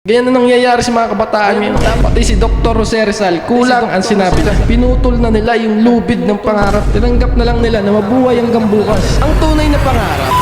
Ganyan na nangyayari sa mga kabataan ngayon. Pati si Dr. Jose Rizal, kulang ang sinabi niya. Pinutol na nila yung lubid ng pangarap. Tinanggap na lang nila na mabuhay hanggang bukas. Ang tunay na pangarap,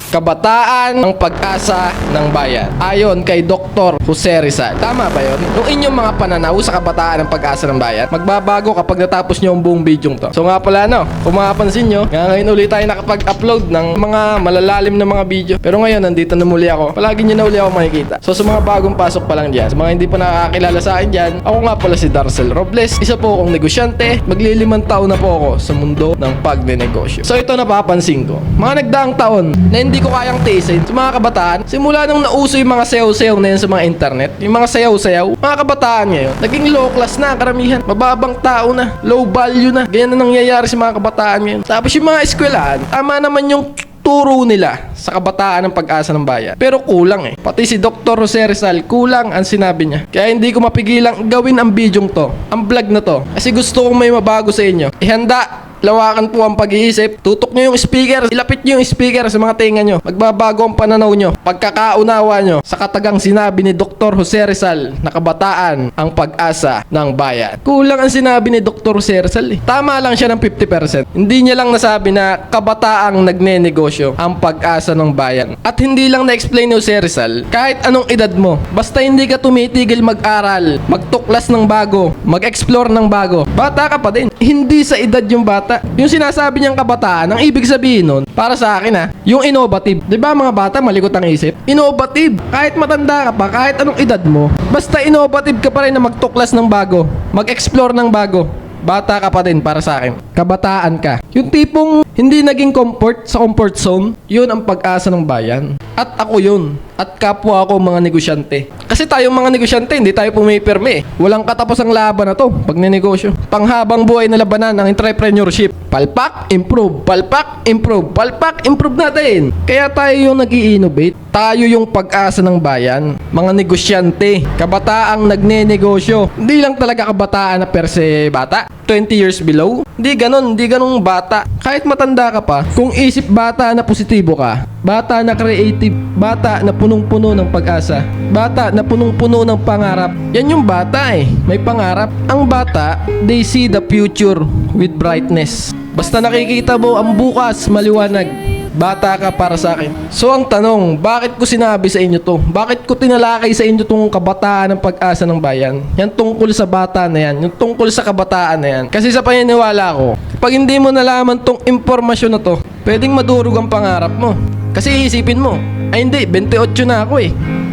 kabataan ang pag-asa ng bayan. Ayon kay Dr. Jose Rizal. Tama ba yun? Yung inyong mga pananaw sa kabataan ng pag-asa ng bayan, magbabago kapag natapos nyo ang buong video to. So nga pala kung mapapansin nyo, ngayon ulit tayo nakapag-upload ng mga malalalim na mga video. Pero ngayon, nandito na muli ako. Palagi nyo na uli ako makikita. So sa mga bagong pasok pa lang dyan, sa mga hindi pa nakakakilala sa akin dyan, ako nga pala si Darcel Robles. Isa po akong negosyante. Maglilimang taon na po ako sa mundo ng pagnenegosyo. So ito napapansin ko. Mga nagdaang taon na hindi ko kayang tiisin sa mga kabataan, simula nung nauso yung mga sayaw-sayaw na yun sa mga internet, yung mga sayaw-sayaw, mga kabataan ngayon, naging low class na karamihan, mababang tao na, low value na, ganyan na nangyayari sa mga kabataan ngayon. Tapos yung mga eskwelahan, tama naman yung turo nila sa kabataan ng pag-asa ng bayan. Pero kulang Pati si Dr. Jose Rizal, kulang ang sinabi niya. Kaya hindi ko mapigilang gawin ang bidyong to, ang vlog na to. Kasi gusto kong may mabago sa inyo. Ihanda, lawakan po ang pag-iisip. Tutok nyo yung speaker. Ilapit nyo yung speaker sa mga tenga nyo. Magbabago ang pananaw nyo. Pagkakaunawa nyo sa katagang sinabi ni Dr. Jose Rizal na kabataan ang pag-asa ng bayan. Kulang ang sinabi ni Dr. Jose Rizal Tama lang siya ng 50%. Hindi niya lang nasabi na kabataang nagnenegosyo ang pag-asa ng bayan. At hindi lang na-explain ni Jose Rizal, kahit anong edad mo, basta hindi ka tumitigil mag-aral, magtuklas ng bago, mag-explore ng bago, bata ka pa din. Hindi sa edad yung bata. Yung sinasabi niyang kabataan, ang ibig sabihin nun, para sa akin yung innovative. Diba mga bata, malikot ang isip? Innovative. Kahit matanda ka pa, kahit anong edad mo, basta innovative ka pa rin na magtuklas ng bago, mag-explore ng bago. Bata ka pa din para sa akin. Kabataan ka. Yung tipong hindi naging comfort sa comfort zone, yun ang pag-asa ng bayan. At ako yun. At kapwa ako mga negosyante. Kasi tayong mga negosyante, hindi tayo pumipirme Walang katapusang laban na to pag ninegosyo. Panghabang buhay na labanan ng entrepreneurship. Palpak, improve. Palpak, improve. Palpak, improve natin. Kaya tayo yung nag-i-innovate. Tayo yung pag-asa ng bayan. Mga negosyante. Kabataang nagne-negosyo. Hindi lang talaga kabataan na per se bata. 20 years below. Hindi ganun bata. Kahit matanda ka pa, kung isip bata na positibo ka, bata na creative, bata na punong-puno ng pag-asa, bata na punong-puno ng pangarap, yan yung bata may pangarap. Ang bata, they see the future with brightness. Basta nakikita mo ang bukas maliwanag, bata ka para sa akin. So ang tanong, bakit ko sinabi sa inyo to? Bakit ko tinalakay sa inyo tong kabataan ng pag-asa ng bayan? Yan tungkol sa bata na yan. Yung tungkol sa kabataan na yan. Kasi sa paniniwala ko, pag hindi mo nalaman tong impormasyon na to, pwedeng madurog ang pangarap mo. Kasi isipin mo, ay hindi, 28 na ako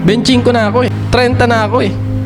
25 na ako 30 na ako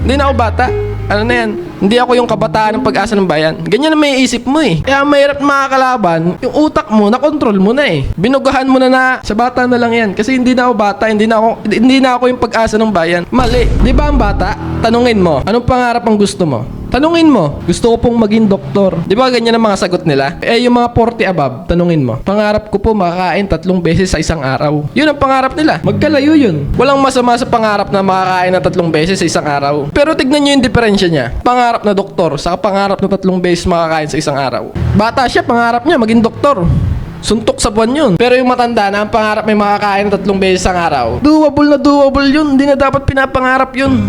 Hindi na ako bata. Ano na yan? Hindi ako yung kabataan ng pag-asa ng bayan. Ganyan na may isip mo Kaya mahirap makakalaban. Yung utak mo, nakontrol mo na Binugahan mo na sa bata na lang yan. Kasi hindi na ako bata, hindi na ako yung pag-asa ng bayan. Mali. Di ba ang bata? Tanungin mo, anong pangarap ang gusto mo? Tanungin mo, gusto ko pong maging doktor. Di ba ganyan ang mga sagot nila? Yung mga 40 above, tanungin mo. Pangarap ko po makakain 3 beses sa isang araw. Yun ang pangarap nila. Magkalayo yun. Walang masama sa pangarap na makakain ng 3 beses sa isang araw. Pero tignan nyo yung diferensya niya. Pangarap na doktor, saka pangarap na 3 beses makakain sa isang araw. Bata siya, pangarap niya maging doktor. Suntok sa buwan yun. Pero yung matanda na ang pangarap may makakain 3 beses sa araw, doable yun. Hindi na dapat pinapangarap yun.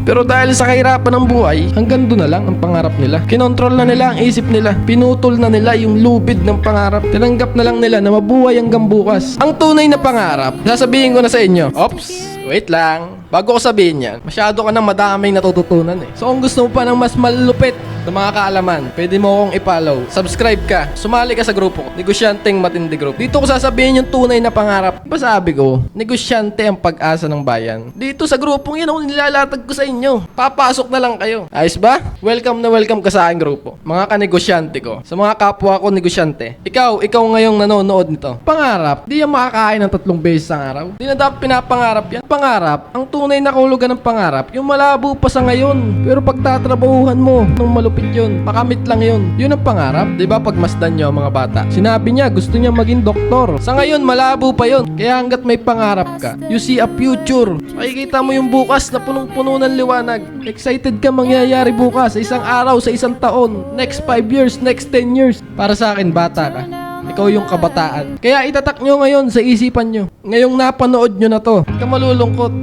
Pero dahil sa kahirapan ng buhay, hanggang doon na lang ang pangarap nila. Kinontrol na nila ang isip nila. Pinutol na nila yung lubid ng pangarap. Tinanggap na lang nila na mabuhay hanggang bukas. Ang tunay na pangarap, sasabihin ko na sa inyo. Ops, wait lang. Bago ko sabihin yan, masyado ka nang madaming natututunan So kung gusto mo pa ng mas malupit na mga kaalaman, pwede mo akong i-follow. Subscribe ka. Sumali ka sa grupo ko. Negosyanteng Matindi Group. Dito ko sasabihin yung tunay na pangarap. Diba sabi ko, negosyante ang pag-asa ng bayan. Dito sa grupong yan, nilalatag ko sa inyo. Papasok na lang kayo. Ayos ba? Welcome na welcome ka sa aking grupo. Mga kanegosyante ko. Sa mga kapwa ko negosyante. Ikaw ngayong nanonood nito. Pangarap, di yan makakain ng 3 beses ang araw. Di na dapat pinapangarap yan. Pangarap, ang tunay na kahulugan ng pangarap, yung malabo pa sa ngayon. Pero pagtatrabahuhan mo, nung malupit yun, makamit lang yun. Yun ang pangarap. Diba pagmasdan nyo mga bata? Sinabi niya, gusto niya maging doktor. Sa ngayon, malabo pa yun. Kaya hanggat may pangarap ka, you see a future. Makikita mo yung bukas na punong-puno ng liwanag. Excited ka mangyayari bukas, sa isang araw, sa isang taon, next 5 years, next 10 years. Para sa akin, bata ka. Ikaw yung kabataan. Kaya itatak nyo ngayon sa isipan nyo. Ngayong napanood nyo na to, huwag ka malulungkot.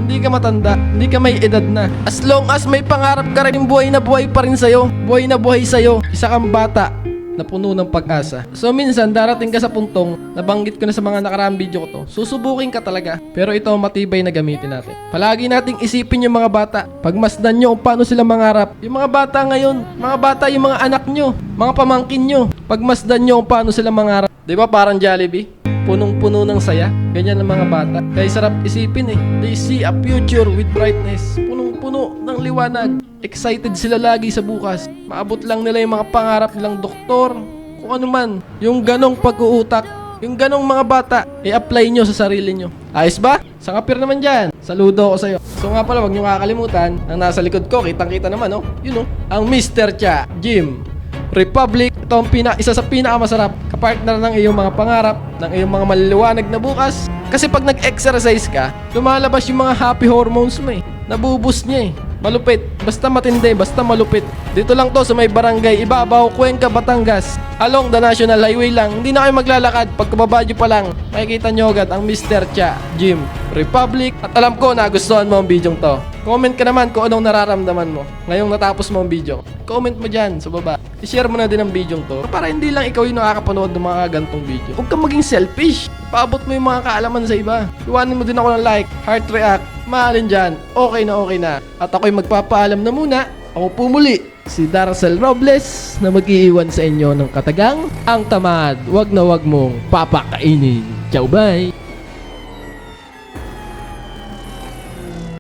Hindi ka matanda, hindi ka may edad na. As long as may pangarap ka rin, buhay na buhay pa rin sa'yo. Buhay na buhay sa'yo. Isa kang bata na puno ng pag-asa. So minsan, darating ka sa puntong, nabanggit ko na sa mga nakaraang video ko to, susubukin ka talaga. Pero ito ang matibay na gamitin natin. Palagi nating isipin yung mga bata. Pagmasdan nyo kung paano sila mangarap. Yung mga bata ngayon, mga bata yung mga anak nyo, mga pamangkin nyo. Pagmasdan nyo kung paano sila mangarap. Di ba parang Jollibee? Punong-puno ng saya. Ganyan ang mga bata. Kaya sarap isipin eh. They see a future with brightness. Punong-puno ng liwanag. Excited sila lagi sa bukas. Maabot lang nila yung mga pangarap nilang doktor, kung ano man. Yung ganong pag-uutak, yung ganong mga bata, i-apply nyo sa sarili nyo. Ayos ba? Sangapir naman dyan. Saludo ako sa'yo. So nga pala, wag nyo kakalimutan, ang nasa likod ko, kitang-kita naman, oh. Yun, oh. Ang Mr. Cha Gym Republic. Ito ang isa sa pinakamasarap kapartner ng iyong mga pangarap, ng iyong mga maliliwanag na bukas. Kasi pag nag-exercise ka, lumalabas yung mga happy hormones mo eh. Nabuboost niya eh. Malupit. Basta matindi, basta malupit. Dito lang to sa may barangay Ibabaw, Cuenca, Batangas. Along the National Highway lang. Hindi na kayo maglalakad. Pagkababa nyo pa lang, makikita nyo agad ang Mr. Cha Gym Republic. At alam ko na gustuhan mo ang video to. Comment ka naman kung anong nararamdaman mo ngayong natapos mo ang video. Comment mo dyan sa baba. I-share mo na din ang video to para hindi lang ikaw yung nakakapanood ng mga gantong video. Huwag kang maging selfish. Paabot mo yung mga kaalaman sa iba. Iwanin mo din ako ng like, heart react. Mahalin dyan. Okay na. At ako'y magpapaalam na muna. Ako pumuli, si Darcel Robles na mag-iiwan sa inyo ng katagang ang tamad. Wag na wag mong papakainin. Ciao, bye!